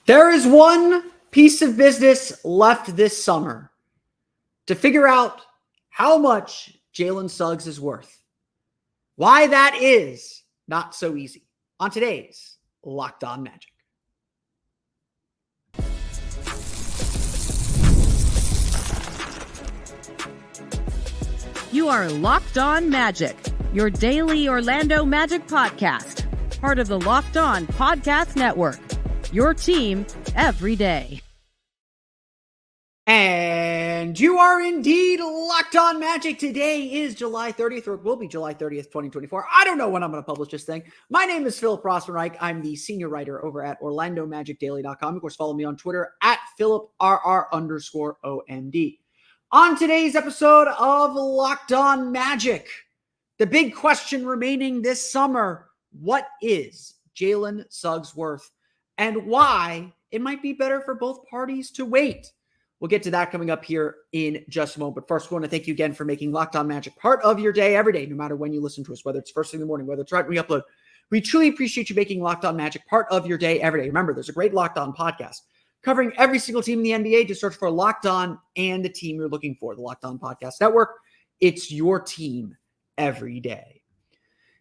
There is one piece of business left this summer to figure out how much Jalen Suggs is worth. Why that is not so easy on today's Locked On Magic. You are Locked On Magic, your daily Orlando Magic podcast, part of the Locked On Podcast Network, your team every day. And you are indeed Locked On Magic. Today is July 30th, or it will be July 30th, 2024. I don't know when I'm going to publish this thing. My name is Philip Rossman-Reich. I'm the senior writer over at OrlandoMagicDaily.com. Of course, follow me on Twitter at PhilipRR_OMD. On today's episode of Locked On Magic, the big question remaining this summer: what is Jalen Suggs worth, and why it might be better for both parties to wait? We'll get to that coming up here in just a moment. But first, we want to thank you again for making Locked On Magic part of your day every day, no matter when you listen to us, whether it's first thing in the morning, whether it's right when we upload. We truly appreciate you making Locked On Magic part of your day every day. Remember, there's a great Locked On podcast covering every single team in the NBA. Just search for Locked On and the team you're looking for, the Locked On Podcast Network. It's your team every day.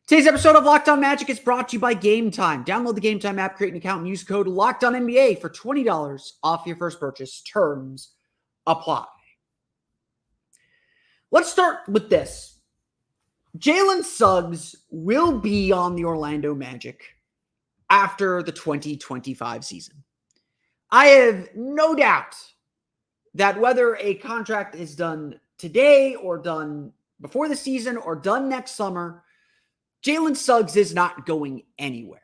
Today's episode of Locked On Magic is brought to you by GameTime. Download the GameTime app, create an account, and use code LOCKEDONNBA for $20 off your first purchase. Terms apply. Let's start with this. Jalen Suggs will be on the Orlando Magic after the 2025 season. I have no doubt that whether a contract is done today or done before the season or done next summer, Jalen Suggs is not going anywhere.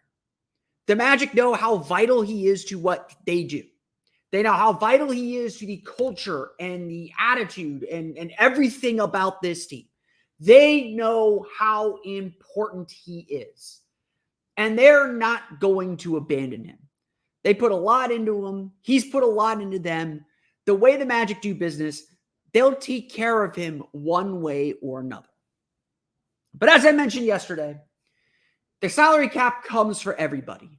The Magic know how vital he is to what they do. They know how vital he is to the culture and the attitude and everything about this team. They know how important he is. And they're not going to abandon him. They put a lot into him. He's put a lot into them. The way the Magic do business, they'll take care of him one way or another. But as I mentioned yesterday, the salary cap comes for everybody.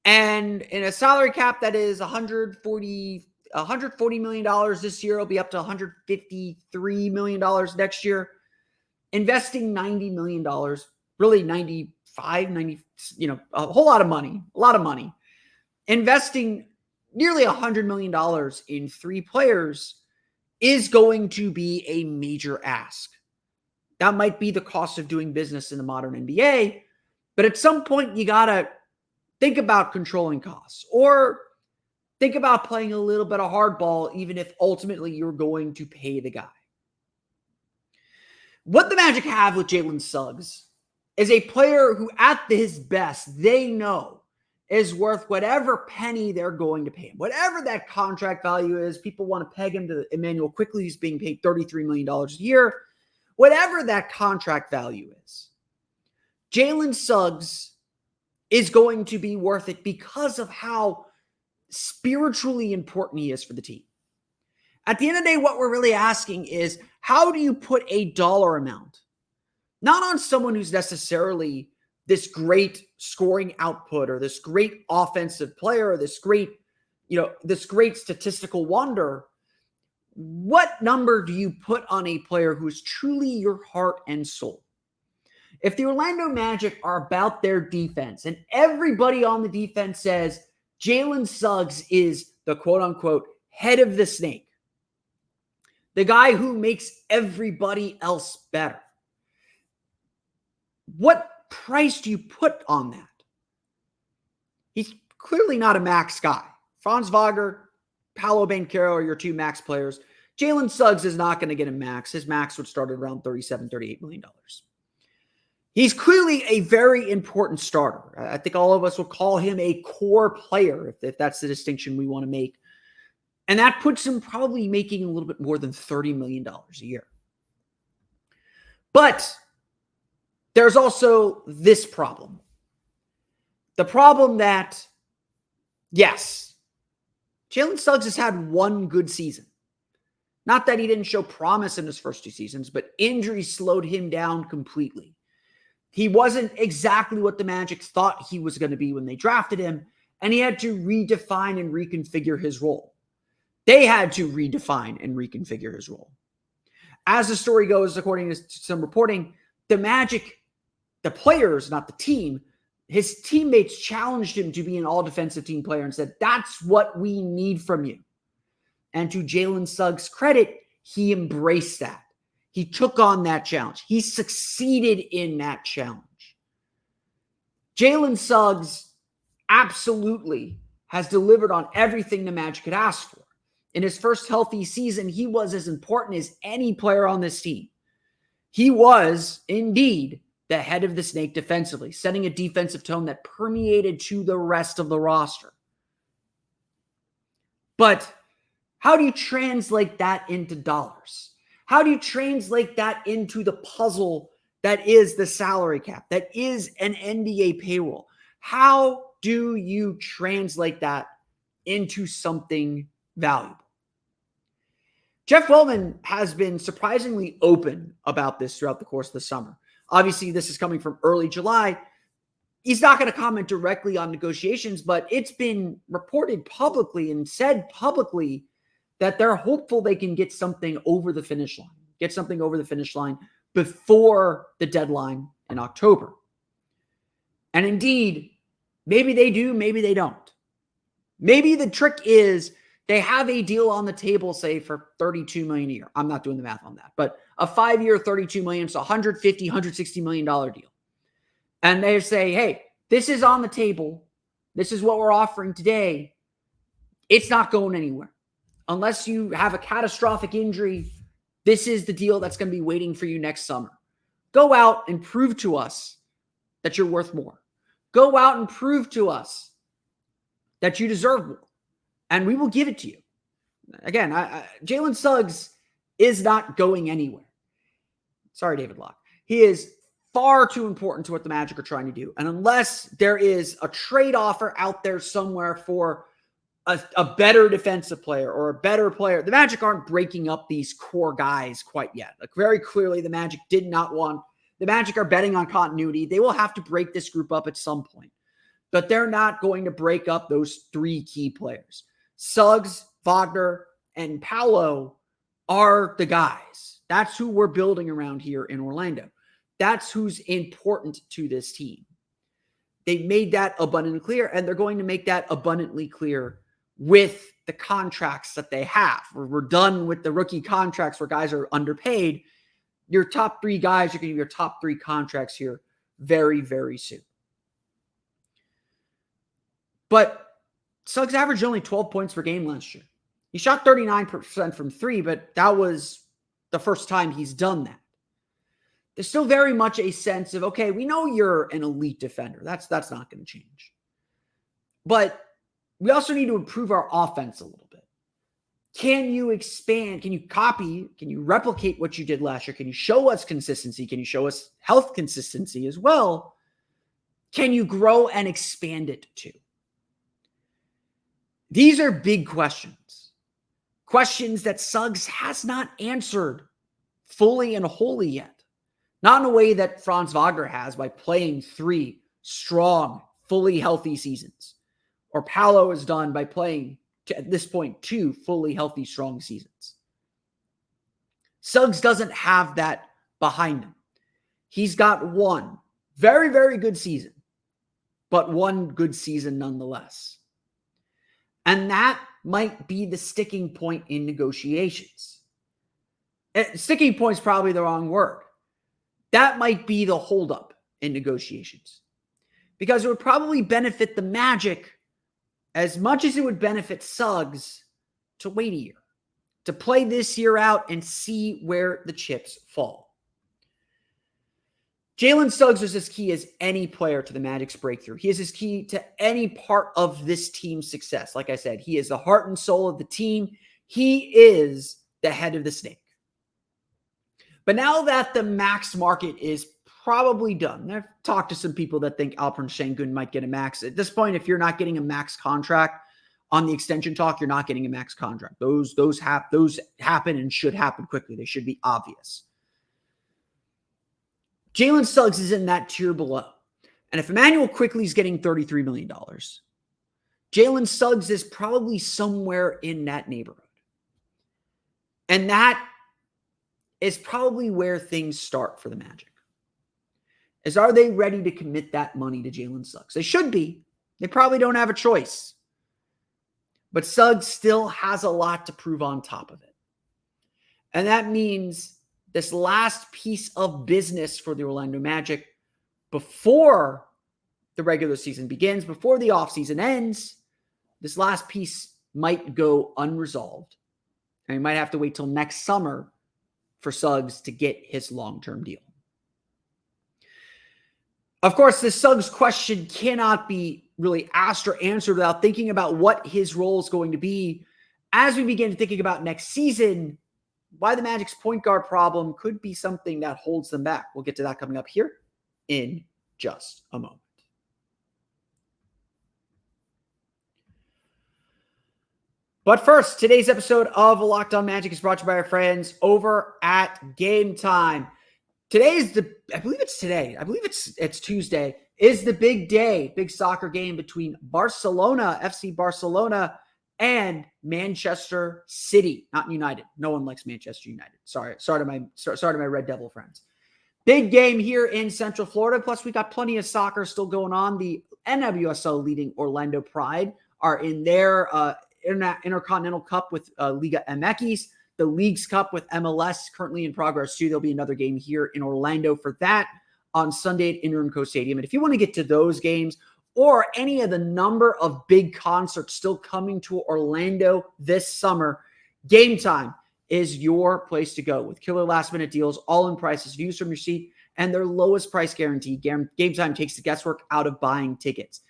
And in a salary cap that is $140 million this year, it'll be up to $153 million next year. Investing $90 million, really 95, 90, a whole lot of money. Investing nearly $100 million in three players is going to be a major ask. That might be the cost of doing business in the modern NBA, but at some point you got to think about controlling costs or think about playing a little bit of hardball, even if ultimately you're going to pay the guy. What the Magic have with Jalen Suggs is a player who at his best, they know is worth whatever penny they're going to pay him. Whatever that contract value is, people want to peg him to Emmanuel Quickly, who's being paid $33 million a year. Whatever that contract value is, Jalen Suggs is going to be worth it because of how spiritually important he is for the team. At the end of the day, what we're really asking is, how do you put a dollar amount, not on someone who's necessarily this great scoring output or this great offensive player or this great statistical wonder. What number do you put on a player who is truly your heart and soul? If the Orlando Magic are about their defense and everybody on the defense says Jalen Suggs is the quote-unquote head of the snake, the guy who makes everybody else better, what price do you put on that? He's clearly not a max guy. Franz Wagner, Paolo, Banchero are your two max players. Jalen Suggs is not going to get a max. His max would start at around $37, $38 million. He's clearly a very important starter. I think all of us will call him a core player, if that's the distinction we want to make. And that puts him probably making a little bit more than $30 million a year. But there's also this problem. The problem that, yes, Jalen Suggs has had one good season. Not that he didn't show promise in his first two seasons, but injuries slowed him down completely. He wasn't exactly what the Magic thought he was going to be when they drafted him. and he had to redefine and reconfigure his role. They had to redefine and reconfigure his role. As the story goes, according to some reporting, the Magic, the players, not the team, his teammates challenged him to be an all-defensive team player and said, that's what we need from you. And to Jalen Suggs' credit, he embraced that. He took on that challenge. He succeeded in that challenge. Jalen Suggs absolutely has delivered on everything the Magic could ask for. In his first healthy season, he was as important as any player on this team. He was, indeed, the head of the snake defensively, setting a defensive tone that permeated to the rest of the roster. But how do you translate that into dollars? How do you translate that into the puzzle that is the salary cap, that is an NBA payroll? How do you translate that into something valuable? Jeff Weltman has been surprisingly open about this throughout the course of the summer. Obviously, this is coming from early July. He's not going to comment directly on negotiations, but it's been reported publicly and said publicly that they're hopeful they can get something over the finish line, before the deadline in October. And indeed, maybe they do, maybe they don't. Maybe the trick is they have a deal on the table, say, for $32 million a year. I'm not doing the math on that, but a 5-year, $32 million, so $150, $160 million deal. And they say, hey, this is on the table. This is what we're offering today. It's not going anywhere. Unless you have a catastrophic injury, this is the deal that's going to be waiting for you next summer. Go out and prove to us that you're worth more. Go out and prove to us that you deserve more, and we will give it to you. Again, Jalen Suggs is not going anywhere. Sorry, David Locke. He is far too important to what the Magic are trying to do. And unless there is a trade offer out there somewhere for a better defensive player or a better player, the Magic aren't breaking up these core guys quite yet. Like, very clearly, the Magic did not want. The Magic are betting on continuity. They will have to break this group up at some point, but they're not going to break up those three key players. Suggs, Wagner, and Paolo are the guys. That's who we're building around here in Orlando. That's who's important to this team. They made that abundantly clear, and they're going to make that abundantly clear with the contracts that they have. We're done with the rookie contracts where guys are underpaid. Your top three guys are going to be your top three contracts here very, very soon. But Suggs averaged only 12 points per game last year. He shot 39% from three, but that was the first time he's done that. There's still very much a sense of, okay, we know you're an elite defender. That's not going to change. But we also need to improve our offense a little bit. Can you expand? Can you copy? Can you replicate what you did last year? Can you show us consistency? Can you show us health consistency as well? Can you grow and expand it too? These are big questions. Questions that Suggs has not answered fully and wholly yet. Not in a way that Franz Wagner has by playing 3 strong, fully healthy seasons. Or Paolo has done by playing, at this point, 2 fully healthy, strong seasons. Suggs doesn't have that behind him. He's got 1 very, very good season, but 1 good season nonetheless. And that might be the sticking point in negotiations. Sticking point is probably the wrong word. That might be the holdup in negotiations. Because it would probably benefit the Magic as much as it would benefit Suggs to wait a year, to play this year out and see where the chips fall. Jalen Suggs is as key as any player to the Magic's breakthrough. He is as key to any part of this team's success. Like I said, he is the heart and soul of the team. He is the head of the snake. But now that the max market is probably done, I've talked to some people that think Alperen Sengun might get a max. At this point, if you're not getting a max contract on the extension talk, you're not getting a max contract. Those happen and should happen quickly. They should be obvious. Jalen Suggs is in that tier below. And if Emmanuel Quickley is getting $33 million, Jalen Suggs is probably somewhere in that neighborhood. And that is probably where things start for the Magic. Are they ready to commit that money to Jalen Suggs? They should be. They probably don't have a choice. But Suggs still has a lot to prove on top of it. And that means this last piece of business for the Orlando Magic before the regular season begins, before the offseason ends, this last piece might go unresolved. And we might have to wait till next summer for Suggs to get his long-term deal. Of course, this Suggs question cannot be really asked or answered without thinking about what his role is going to be as we begin thinking about next season. Why the Magic's point guard problem could be something that holds them back. We'll get to that coming up here in just a moment. But first, today's episode of Locked On Magic is brought to you by our friends over at GameTime. I believe it's Tuesday, is the big day, big soccer game between Barcelona, FC Barcelona, and Manchester City, not United. No one likes Manchester United. Sorry to my Red Devil friends. Big game here in Central Florida. Plus, we got plenty of soccer still going on. The NWSL leading Orlando Pride are in their Intercontinental Cup with Liga MX. The Leagues Cup with MLS currently in progress too. There'll be another game here in Orlando for that on Sunday at Interco Stadium. And if you want to get to those games or any of the number of big concerts still coming to Orlando this summer, GameTime is your place to go with killer last-minute deals, all-in prices, views from your seat, and their lowest price guarantee. GameTime takes the guesswork out of buying tickets.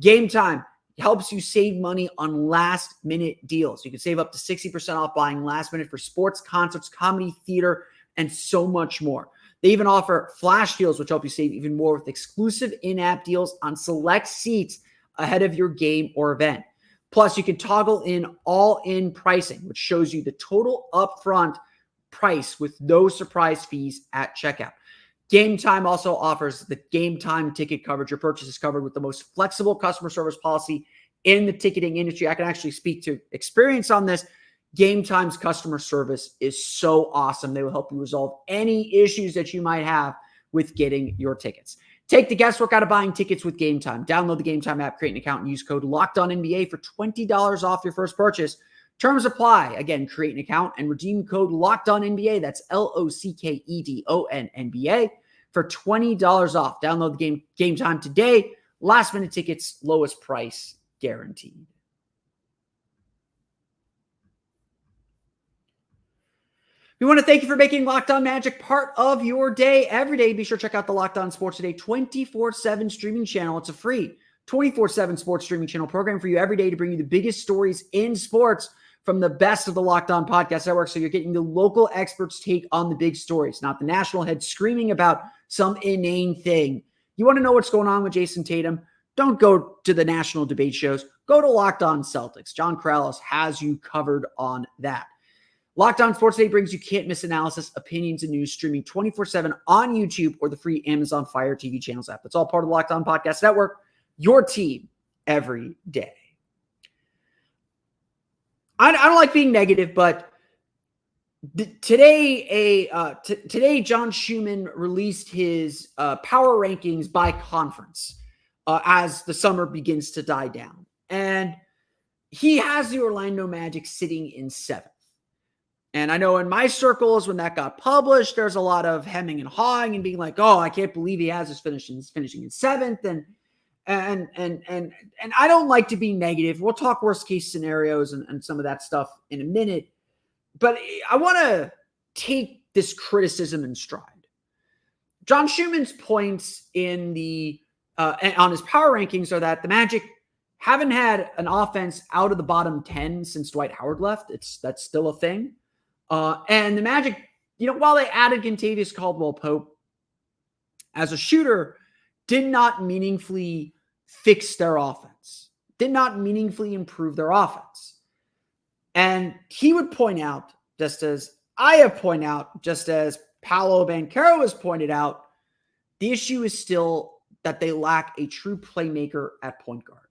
GameTime helps you save money on last-minute deals. You can save up to 60% off buying last minute for sports, concerts, comedy, theater, and so much more. They even offer flash deals, which help you save even more with exclusive in-app deals on select seats ahead of your game or event. Plus, you can toggle in all-in pricing, which shows you the total upfront price with no surprise fees at checkout. GameTime also offers the GameTime ticket coverage. Your purchase is covered with the most flexible customer service policy in the ticketing industry. I can actually speak to experience on this. GameTime's customer service is so awesome. They will help you resolve any issues that you might have with getting your tickets. Take the guesswork out of buying tickets with GameTime. Download the GameTime app, create an account, and use code LOCKEDONNBA for $20 off your first purchase. Terms apply. Again, create an account and redeem code LOCKEDONNBA. That's LOCKEDONNBA for $20 off. Download the GameTime today. Last minute tickets, lowest price guaranteed. We want to thank you for making Locked On Magic part of your day every day. Be sure to check out the Locked On Sports Today 24/7 streaming channel. It's a free 24/7 sports streaming channel program for you every day to bring you the biggest stories in sports from the best of the Locked On Podcast Network. So you're getting the local experts' take on the big stories, not the national head screaming about some inane thing. You want to know what's going on with Jason Tatum? Don't go to the national debate shows. Go to Locked On Celtics. John Corrales has you covered on that. Locked On Sports Today brings you can't-miss analysis, opinions, and news streaming 24/7 on YouTube or the free Amazon Fire TV channels app. It's all part of the Locked On Podcast Network, your team every day. I don't like being negative, but today John Schumann released his power rankings by conference as the summer begins to die down. And he has the Orlando Magic sitting in 7th. And I know in my circles, when that got published, there's a lot of hemming and hawing and being like, "Oh, I can't believe he has us finishing in 7th." And I don't like to be negative. We'll talk worst case scenarios and some of that stuff in a minute. But I want to take this criticism in stride. John Schumann's points in on his power rankings are that the Magic haven't had an offense out of the bottom 10 since Dwight Howard left. That's still a thing. And the Magic, while they added Kentavious Caldwell-Pope as a shooter, did not meaningfully fix their offense, did not meaningfully improve their offense. And he would point out, just as I have pointed out, just as Paolo Banchero has pointed out, the issue is still that they lack a true playmaker at point guard.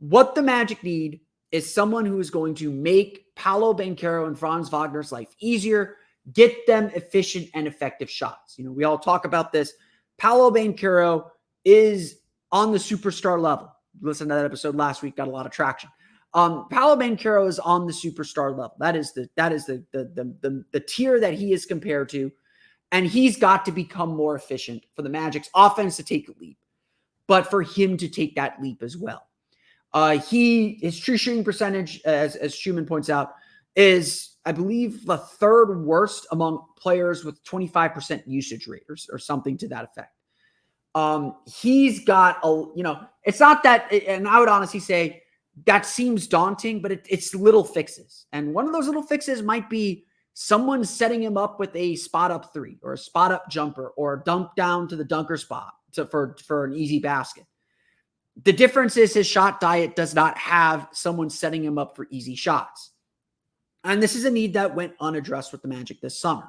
What the Magic need is someone who is going to make Paolo Banchero and Franz Wagner's life easier, get them efficient and effective shots. We all talk about this. Paolo Banchero is on the superstar level. Listen to that episode last week, got a lot of traction. Paolo Banchero is on the superstar level. That is the tier that he is compared to. And he's got to become more efficient for the Magic's offense to take a leap, but for him to take that leap as well. His true shooting percentage, as Schumann points out, is, I believe, the third worst among players with 25% usage rate or something to that effect. He's got it's not that, and I would honestly say that seems daunting, but it's little fixes. And one of those little fixes might be someone setting him up with a spot up three or a spot up jumper or a dunk down to the dunker spot for an easy basket. The difference is his shot diet does not have someone setting him up for easy shots. And this is a need that went unaddressed with the Magic this summer.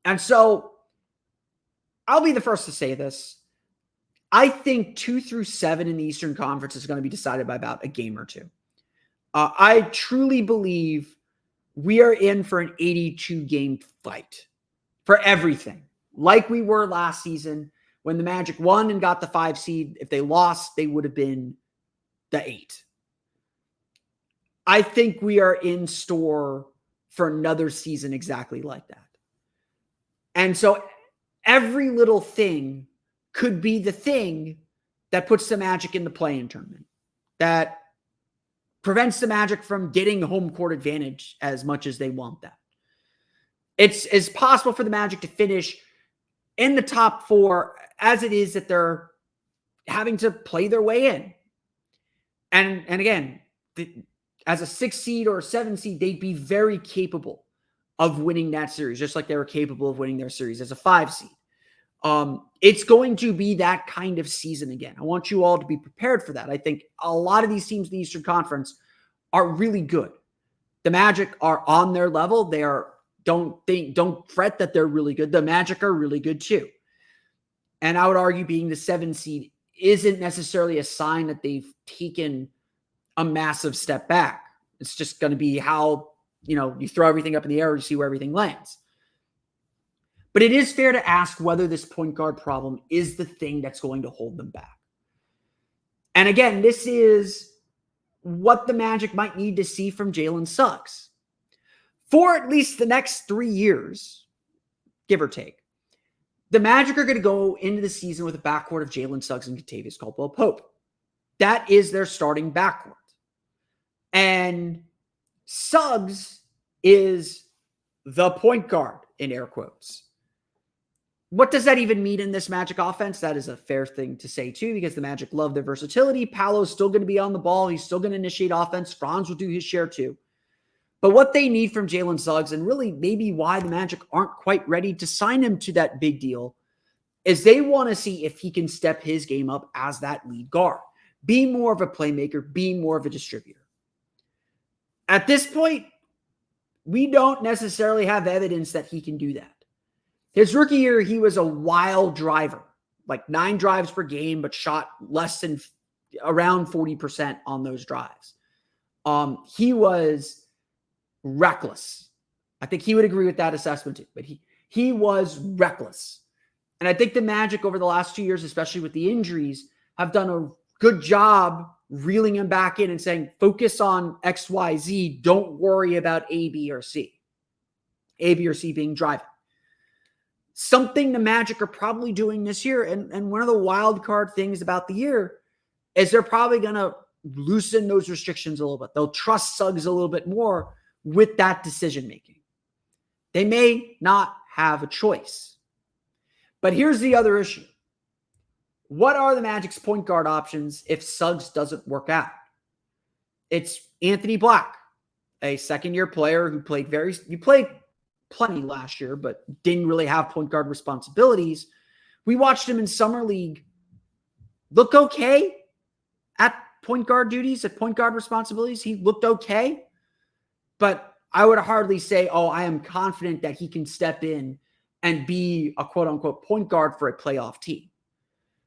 And so I'll be the first to say this. I think 2 through 7 in the Eastern Conference is going to be decided by about a game or two. I truly believe we are in for an 82-game fight for everything, like we were last season when the Magic won and got the 5 seed. If they lost, they would have been the 8. I think we are in store for another season exactly like that. And so every little thing could be the thing that puts the Magic in the play-in tournament, that prevents the Magic from getting home court advantage as much as they want that. It's possible for the Magic to finish in the top 4 as it is that they're having to play their way in. And again, as a 6 seed or a 7 seed, they'd be very capable of winning that series, just like they were capable of winning their series as a 5 seed. It's going to be that kind of season again. I want you all to be prepared for that. I think a lot of these teams in the Eastern Conference are really good. The Magic are on their level. Don't fret that they're really good. The Magic are really good too. And I would argue being the 7 seed isn't necessarily a sign that they've taken a massive step back. It's just going to be how, you throw everything up in the air, you see where everything lands. But it is fair to ask whether this point guard problem is the thing that's going to hold them back. And again, this is what the Magic might need to see from Jalen Suggs. For at least the next 3 years, give or take, the Magic are going to go into the season with a backcourt of Jalen Suggs and Kentavious Caldwell-Pope. That is their starting backcourt. And Suggs is the point guard, in air quotes. What does that even mean in this Magic offense? That is a fair thing to say too, because the Magic love their versatility. Paolo's still going to be on the ball. He's still going to initiate offense. Franz will do his share too. But what they need from Jalen Suggs, and really maybe why the Magic aren't quite ready to sign him to that big deal, is they want to see if he can step his game up as that lead guard. Be more of a playmaker, be more of a distributor. At this point, we don't necessarily have evidence that he can do that. His rookie year, he was a wild driver, like 9 drives per game, but shot less than around 40% on those drives. He was reckless. I think he would agree with that assessment too, but he was reckless. And I think the Magic over the last 2 years, especially with the injuries, have done a good job reeling him back in and saying, focus on X, Y, Z. Don't worry about A, B, or C. A, B, or C being driving. Something the Magic are probably doing this year. And one of the wild card things about the year is they're probably going to loosen those restrictions a little bit. They'll trust Suggs a little bit more with that decision-making. They may not have a choice. But here's the other issue. What are the Magic's point guard options if Suggs doesn't work out? It's Anthony Black, a second-year player who played plenty last year, but didn't really have point guard responsibilities. We watched him in summer league look okay at point guard duties, at point guard responsibilities. He looked okay, but I would hardly say, I am confident that he can step in and be a quote-unquote point guard for a playoff team.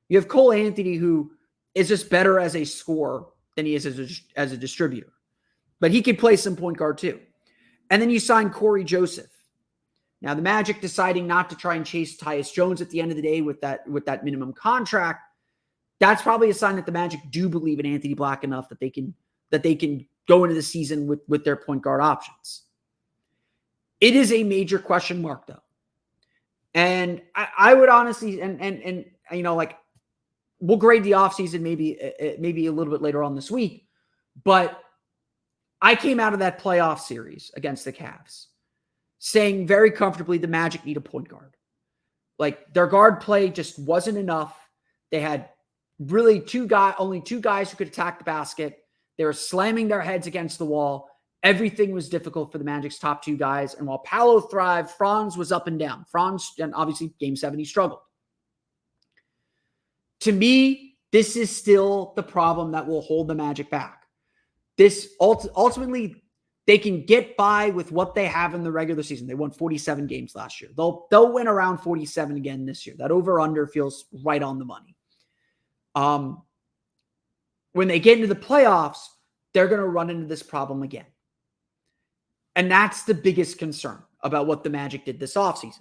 You have Cole Anthony, who is just better as a scorer than he is as a distributor. But he could play some point guard too. And then you sign Corey Joseph. Now, the Magic deciding not to try and chase Tyus Jones at the end of the day with that minimum contract, that's probably a sign that the Magic do believe in Anthony Black enough that they can go into the season with their point guard options. It is a major question mark, though. And I would honestly, and like, we'll grade the offseason maybe a little bit later on this week, but I came out of that playoff series against the Cavs saying very comfortably the Magic need a point guard. Like, their guard play just wasn't enough. They had really only two guys who could attack the basket. They were slamming their heads against the wall. Everything was difficult for the Magic's top two guys. And while Paolo thrived, Franz was up and down. Franz, and obviously Game 7, he struggled. To me, this is still the problem that will hold the Magic back. This ultimately, they can get by with what they have in the regular season. They won 47 games last year. They'll win around 47 again this year. That over-under feels right on the money. When they get into the playoffs, they're going to run into this problem again. And that's the biggest concern about what the Magic did this offseason.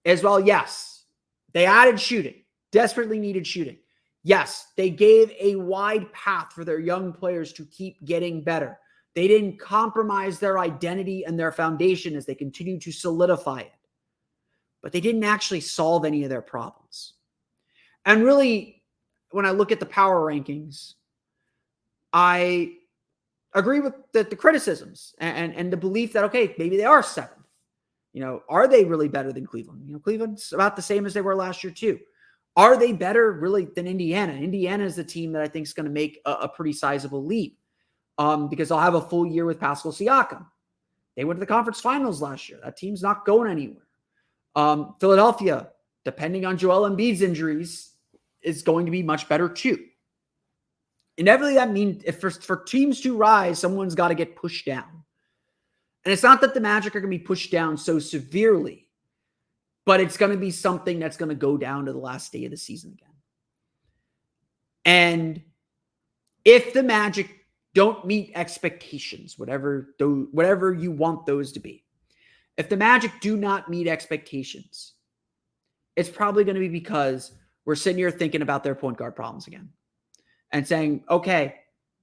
As well, yes, they added shooting, desperately needed shooting. Yes, they gave a wide path for their young players to keep getting better. They didn't compromise their identity and their foundation as they continue to solidify it. But they didn't actually solve any of their problems. And really, when I look at the power rankings, I agree with the criticisms and the belief that, okay, maybe they are 7th. Are they really better than Cleveland? Cleveland's about the same as they were last year too. Are they better really than Indiana? Indiana is the team that I think is going to make a pretty sizable leap because they'll have a full year with Pascal Siakam. They went to the conference finals last year. That team's not going anywhere. Philadelphia, depending on Joel Embiid's injuries, is going to be much better too. Inevitably, that means if for teams to rise, someone's got to get pushed down. And it's not that the Magic are going to be pushed down so severely, but it's going to be something that's going to go down to the last day of the season again. And if the Magic don't meet expectations, whatever you want those to be, if the Magic do not meet expectations, it's probably going to be because we're sitting here thinking about their point guard problems again and saying, okay,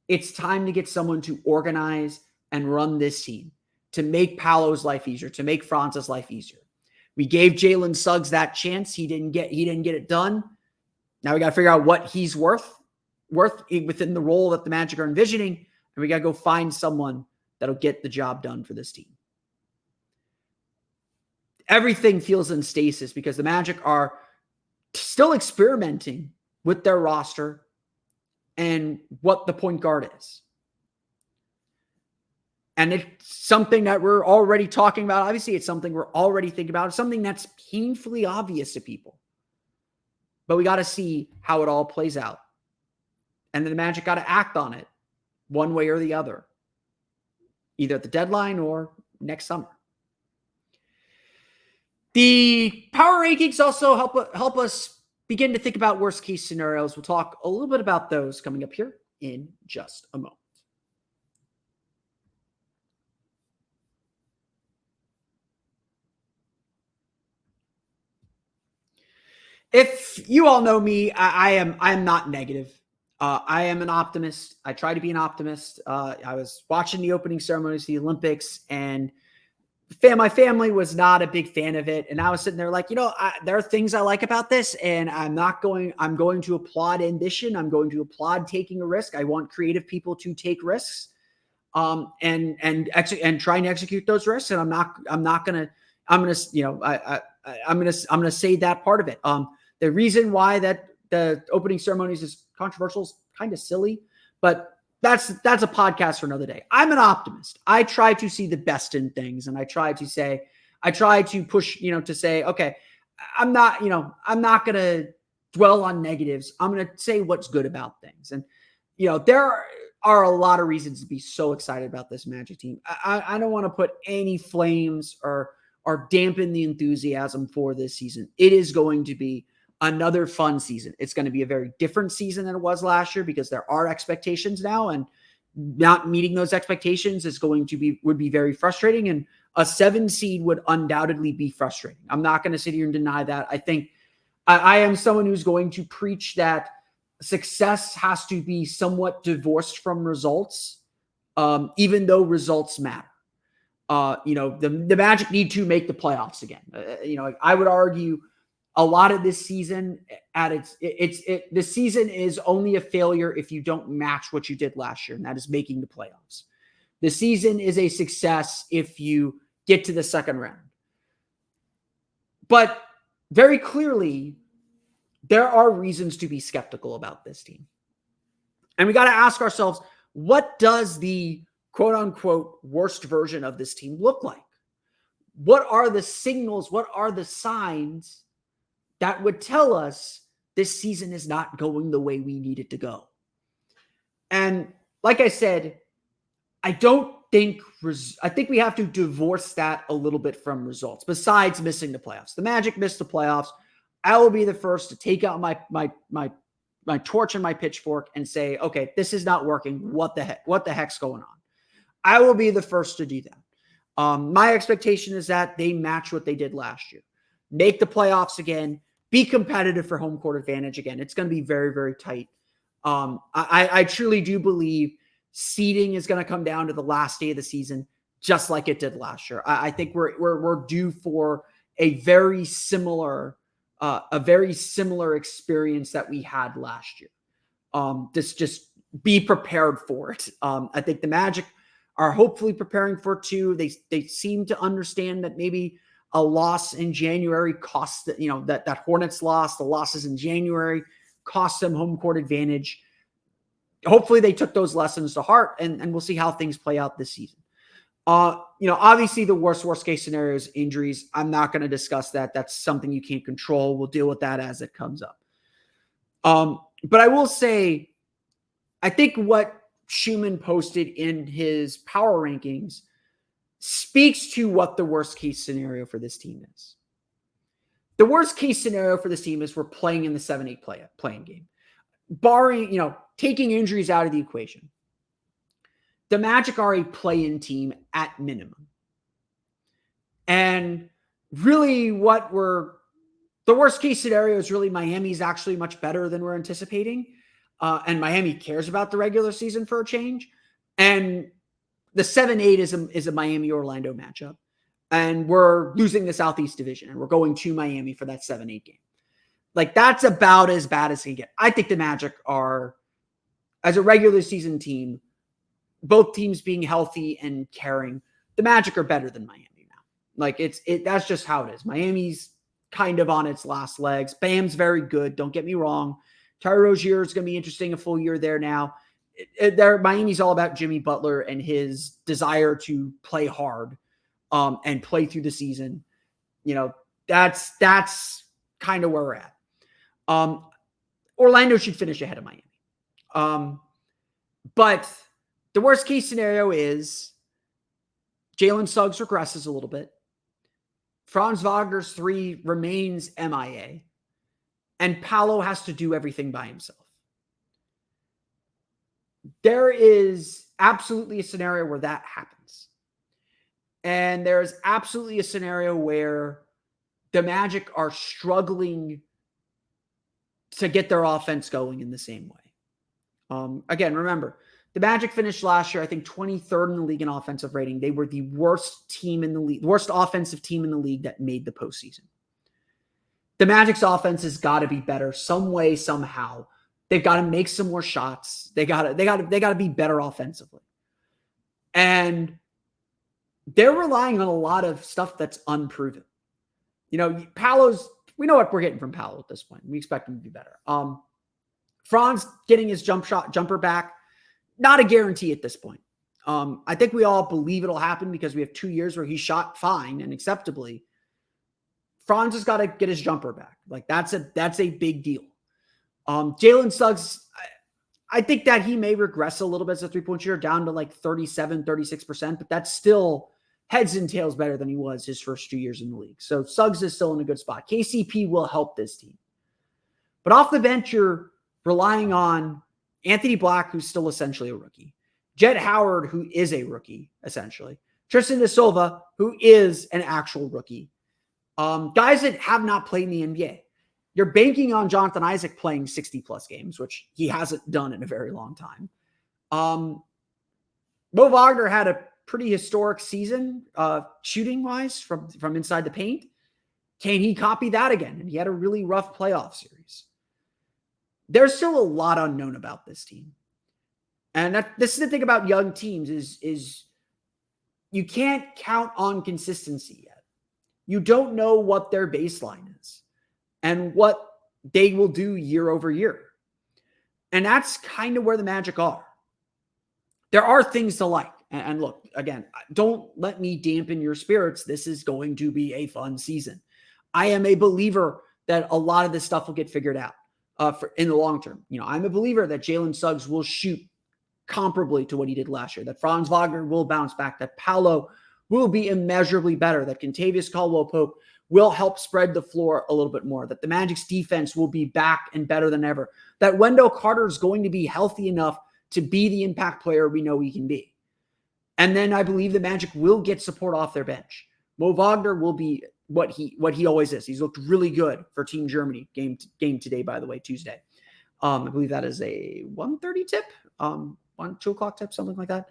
it's time to get someone to organize and run this team, to make Paolo's life easier, to make Franz's life easier. We gave Jalen Suggs that chance. He didn't get it done. Now we got to figure out what he's worth within the role that the Magic are envisioning, and we got to go find someone that'll get the job done for this team. Everything feels in stasis because the Magic are still experimenting with their roster and what the point guard is. And it's something that we're already talking about. Obviously, it's something we're already thinking about. It's something that's painfully obvious to people. But we got to see how it all plays out. And then the Magic got to act on it one way or the other, either at the deadline or next summer. The power rankings also help us begin to think about worst case scenarios. We'll talk a little bit about those coming up here in just a moment. If you all know me, I am not negative. I am an optimist. I try to be an optimist. I was watching the opening ceremonies of the Olympics, and my family was not a big fan of it. And I was sitting there like, there are things I like about this, and I'm going to applaud ambition. I'm going to applaud taking a risk. I want creative people to take risks, and trying to execute those risks. And I'm going to say that part of it. The reason why that the opening ceremonies is controversial is kind of silly, but that's a podcast for another day. I'm an optimist. I try to see the best in things, and I try to push, to say, okay, I'm not going to dwell on negatives. I'm going to say what's good about things. And, there are a lot of reasons to be so excited about this Magic team. I don't want to put any flames or dampen the enthusiasm for this season. It is going to be another fun season. It's going to be a very different season than it was last year because there are expectations now, and not meeting those expectations would be very frustrating. And a 7 seed would undoubtedly be frustrating. I'm not going to sit here and deny that. I think I am someone who's going to preach that success has to be somewhat divorced from results, even though results matter. The Magic need to make the playoffs again. I would argue a lot of this season the season is only a failure if you don't match what you did last year, and that is making the playoffs. The season is a success if you get to the second round. But very clearly, there are reasons to be skeptical about this team. And we got to ask ourselves, what does the quote unquote worst version of this team look like? What are the signals? What are the signs that would tell us this season is not going the way we need it to go? And like I said, I think we have to divorce that a little bit from results, besides missing the playoffs. The Magic missed the playoffs. I will be the first to take out my torch and my pitchfork and say, okay, this is not working. What the heck's going on? I will be the first to do that. My expectation is that they match what they did last year. Make the playoffs again. Be competitive for home court advantage again. It's going to be very, very tight. I truly do believe seeding is going to come down to the last day of the season, just like it did last year. I think we're due for a very similar experience that we had last year. Just be prepared for it. I think the Magic are hopefully preparing for it too. They seem to understand that maybe a loss in January cost that Hornets loss, the losses in January cost them home court advantage. Hopefully they took those lessons to heart, and we'll see how things play out this season. Obviously the worst case scenario is injuries. I'm not going to discuss that. That's something you can't control. We'll deal with that as it comes up. But I will say, I think what Schumann posted in his power rankings speaks to what the worst case scenario for this team is. The worst case scenario for this team is we're playing in the 7-8 playing game. Barring, taking injuries out of the equation. The Magic are a play-in team at minimum. And really the worst case scenario is really Miami's actually much better than we're anticipating. And Miami cares about the regular season for a change. And the 7-8 is a Miami-Orlando matchup. And we're losing the Southeast Division, and we're going to Miami for that 7-8 game. Like, that's about as bad as it can get. I think the Magic are, as a regular season team, both teams being healthy and caring, the Magic are better than Miami now. Like, that's just how it is. Miami's kind of on its last legs. Bam's very good. Don't get me wrong. Terry Rozier is going to be interesting, a full year there now. Miami's all about Jimmy Butler and his desire to play hard and play through the season. That's kind of where we're at. Orlando should finish ahead of Miami. But the worst case scenario is Jalen Suggs regresses a little bit. Franz Wagner's 3 remains MIA. And Paolo has to do everything by himself. There is absolutely a scenario where that happens. And there is absolutely a scenario where the Magic are struggling to get their offense going in the same way. Again, remember, the Magic finished last year, I think, 23rd in the league in offensive rating. They were the worst team in the league, worst offensive team in the league that made the postseason. The Magic's offense has got to be better some way, somehow. They've got to make some more shots. They got to be better offensively. And they're relying on a lot of stuff that's unproven. Paolo's, we know what we're getting from Paolo at this point. We expect him to be better. Franz getting his jumper back, not a guarantee at this point. I think we all believe it'll happen because we have 2 years where he shot fine and acceptably. Franz has got to get his jumper back. Like, that's a big deal. Jalen Suggs, I think that he may regress a little bit as a three-point shooter, down to like 37, 36%, but that's still heads and tails better than he was his first 2 years in the league. So Suggs is still in a good spot. KCP will help this team. But off the bench, you're relying on Anthony Black, who's still essentially a rookie. Jett Howard, who is a rookie, essentially. Tristan Da Silva, who is an actual rookie. Guys that have not played in the NBA. You're banking on Jonathan Isaac playing 60-plus games, which he hasn't done in a very long time. Mo Wagner had a pretty historic season shooting-wise from inside the paint. Can he copy that again? And he had a really rough playoff series. There's still a lot unknown about this team. And this is the thing about young teams is you can't count on consistency yet. You don't know what their baseline is and what they will do year over year. And that's kind of where the Magic are. There are things to like. And look, again, don't let me dampen your spirits. This is going to be a fun season. I am a believer that a lot of this stuff will get figured out in the long term. I'm a believer that Jalen Suggs will shoot comparably to what he did last year, that Franz Wagner will bounce back, that Paolo will be immeasurably better, that Kentavious Caldwell-Pope will help spread the floor a little bit more, that the Magic's defense will be back and better than ever, that Wendell Carter is going to be healthy enough to be the impact player we know he can be. And then I believe the Magic will get support off their bench. Mo Wagner will be what he always is. He's looked really good for Team Germany. Game today, by the way, Tuesday. I believe that is a 1:30 tip, 2 o'clock tip, something like that.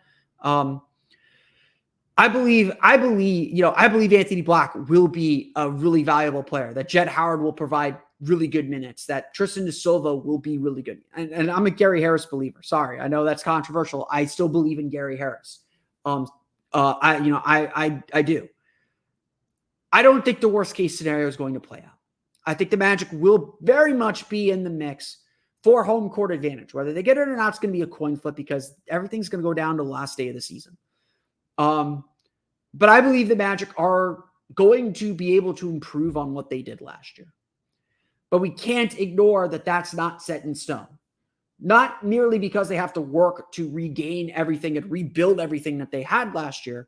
I believe Anthony Black will be a really valuable player, that Jett Howard will provide really good minutes, that Tristan Da Silva will be really good. And I'm a Gary Harris believer. Sorry, I know that's controversial. I still believe in Gary Harris. I do. I don't think the worst case scenario is going to play out. I think the Magic will very much be in the mix for home court advantage. Whether they get it or not, it's going to be a coin flip because everything's going to go down to the last day of the season. But I believe the Magic are going to be able to improve on what they did last year. But we can't ignore that that's not set in stone. Not merely because they have to work to regain everything and rebuild everything that they had last year,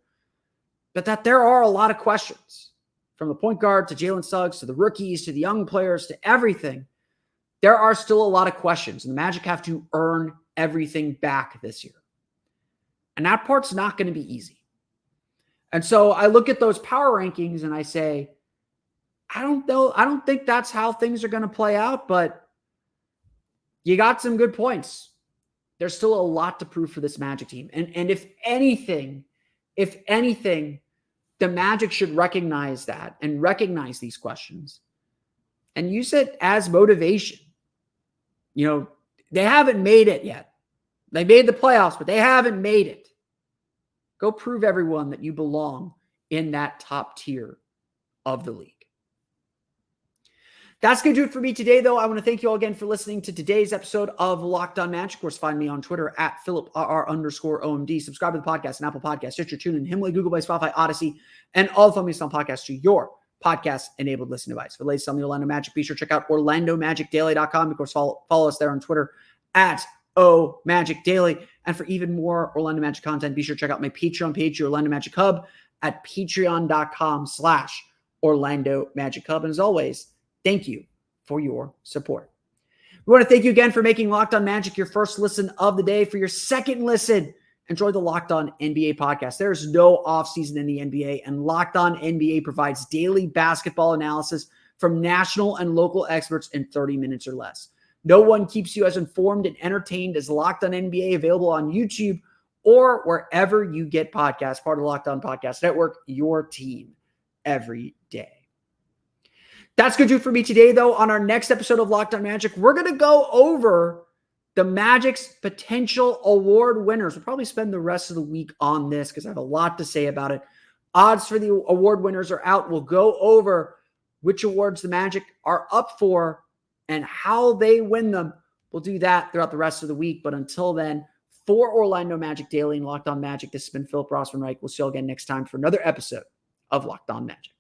but that there are a lot of questions. From the point guard to Jalen Suggs to the rookies to the young players to everything, there are still a lot of questions. And the Magic have to earn everything back this year. And that part's not going to be easy. And so I look at those power rankings and I say, I don't know. I don't think that's how things are going to play out, but you got some good points. There's still a lot to prove for this Magic team. And if anything, the Magic should recognize that and recognize these questions and use it as motivation. They haven't made it yet. They made the playoffs, but they haven't made it. Go prove everyone that you belong in that top tier of the league. That's going to do it for me today, though. I want to thank you all again for listening to today's episode of Locked On Magic. Of course, find me on Twitter at @PhilipRR_OMD. Subscribe to the podcast and Apple Podcasts, Stitcher, TuneIn, Himalaya, Google Play, Spotify, Odyssey, and all the Fun podcasts to your podcast-enabled listening device. For the latest on the Orlando Magic, be sure to check out OrlandoMagicDaily.com. Of course, follow us there on Twitter at @OMagicDaily. And for even more Orlando Magic content, be sure to check out my Patreon page, your Orlando Magic Hub, at patreon.com/Orlando Magic Hub. And as always, thank you for your support. We want to thank you again for making Locked On Magic your first listen of the day. For your second listen, enjoy the Locked On NBA podcast. There is no offseason in the NBA, and Locked On NBA provides daily basketball analysis from national and local experts in 30 minutes or less. No one keeps you as informed and entertained as Locked On NBA, available on YouTube or wherever you get podcasts, part of the Locked On Podcast Network, your team every day. That's going to do it for me today, though. On our next episode of Locked On Magic, we're going to go over the Magic's potential award winners. We'll probably spend the rest of the week on this because I have a lot to say about it. Odds for the award winners are out. We'll go over which awards the Magic are up for and how they win them. We'll do that throughout the rest of the week. But until then, for Orlando Magic Daily and Locked On Magic, this has been Philip Rossman-Reich. We'll see you all again next time for another episode of Locked On Magic.